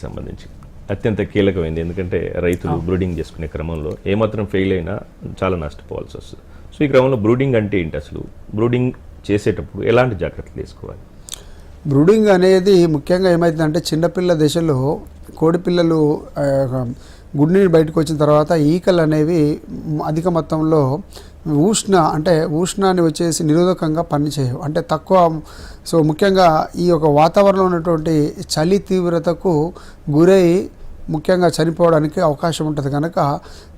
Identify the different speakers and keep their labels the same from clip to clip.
Speaker 1: సంబంధించి అత్యంత కీలకమైంది. ఎందుకంటే రైతులు బ్రూడింగ్ చేసుకునే క్రమంలో ఏమాత్రం ఫెయిల్ అయినా చాలా నష్టపోవాల్సి వస్తుంది. సో ఈ క్రమంలో బ్రూడింగ్ అంటే ఏంటి, అసలు బ్రూడింగ్ చేసేటప్పుడు ఎలాంటి జాగ్రత్తలు తీసుకోవాలి?
Speaker 2: బ్రూడింగ్ అనేది ముఖ్యంగా ఏమవుతుందంటే చిన్నపిల్ల దశలో కోడిపిల్లలు గుడ్డి నుండి బయటకు వచ్చిన తర్వాత ఈకలు అనేవి అధిక మొత్తంలో ఉష్ణాన్ని వచ్చేసి నిరోధకంగా పనిచేయవు, అంటే తక్కువ. సో ముఖ్యంగా ఈ యొక్క వాతావరణంలో ఉన్నటువంటి చలి తీవ్రతకు గురై ముఖ్యంగా చనిపోవడానికి అవకాశం ఉంటుంది కనుక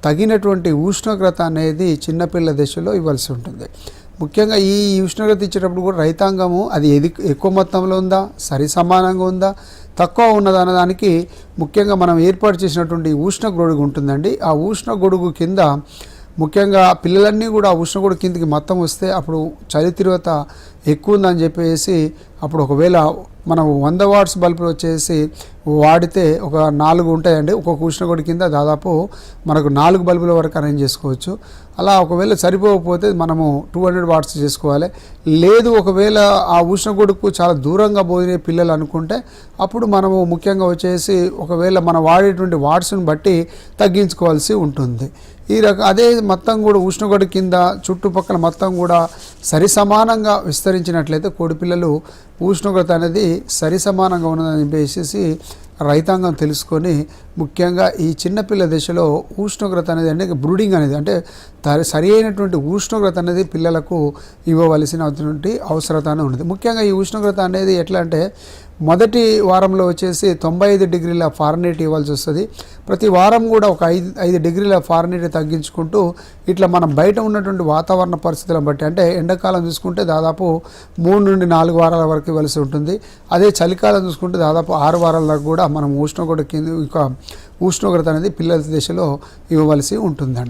Speaker 2: తగినటువంటి ఉష్ణోగ్రత అనేది చిన్నపిల్ల దశలో ఇవ్వాల్సి ఉంటుంది. ముఖ్యంగా ఈ ఉష్ణోగ్రత ఇచ్చేటప్పుడు కూడా రైతాంగము అది ఎక్కువ మొత్తంలో ఉందా, సరి సమానంగా ఉందా, తక్కువ ఉన్నదా అన్నదానికి ముఖ్యంగా మనం ఏర్పాటు చేసినటువంటి ఉష్ణ గొడుగు ఉంటుందండి. ఆ ఉష్ణ గొడుగు కింద ముఖ్యంగా పిల్లలన్నీ కూడా ఆ ఉష్ణ గొడుగు కిందకి మొత్తం వస్తే అప్పుడు చలి తీవ్రత ఎక్కువ ఉందని చెప్పేసి అప్పుడు ఒకవేళ మనం 100 వాట్స్ బల్బులు వచ్చేసి వాడితే ఒక 4 ఉంటాయండి. ఒక్కొక్క ఉష్ణగొడుగు కింద దాదాపు మనకు 4 బల్బుల వరకు అరేంజ్ చేసుకోవచ్చు. అలా ఒకవేళ సరిపోకపోతే మనము 200 వాట్స్ చేసుకోవాలి. లేదు ఒకవేళ ఆ ఉష్ణగొడుగు చాలా దూరంగా పోయే పిల్లలు అనుకుంటే అప్పుడు మనము ముఖ్యంగా వచ్చేసి ఒకవేళ మనం వాడేటువంటి వాట్స్ని బట్టి తగ్గించుకోవాల్సి ఉంటుంది. అదే మొత్తం కూడా ఉష్ణగొడుగు కింద చుట్టుపక్కల మొత్తం కూడా సరి సమానంగా విస్తరించినట్లయితే కోడిపిల్లలు ఉష్ణోగ్రత అనేది సరి సమానంగా ఉన్నదని చెప్పేసి రైతాంగం తెలుసుకొని ముఖ్యంగా ఈ చిన్నపిల్ల దశలో ఉష్ణోగ్రత అనేది అంటే బ్రూడింగ్ అనేది అంటే సరి అయినటువంటి ఉష్ణోగ్రత అనేది పిల్లలకు ఇవ్వవలసినటువంటి అవసరత ఉన్నది. ముఖ్యంగా ఈ ఉష్ణోగ్రత అనేది ఎట్లా అంటే మొదటి వారంలో వచ్చేసి 95 డిగ్రీల ఫారెన్హీట్ ఇవ్వాల్సి వస్తుంది. ప్రతి వారం కూడా ఒక 5 డిగ్రీల ఫారెన్హీట్ తగ్గించుకుంటూ ఇట్లా మనం బయట ఉన్నటువంటి వాతావరణ పరిస్థితులను బట్టి అంటే ఎండాకాలం చూసుకుంటే దాదాపు 3 నుండి 4 వారాల వరకు ఇవ్వాల్సి ఉంటుంది. అదే చలికాలం చూసుకుంటే దాదాపు 6 వారాల దాకా కూడా మనం ఉష్ణోగ్రత అనేది పిల్లల దశలో ఇవ్వవలసి ఉంటుందండి.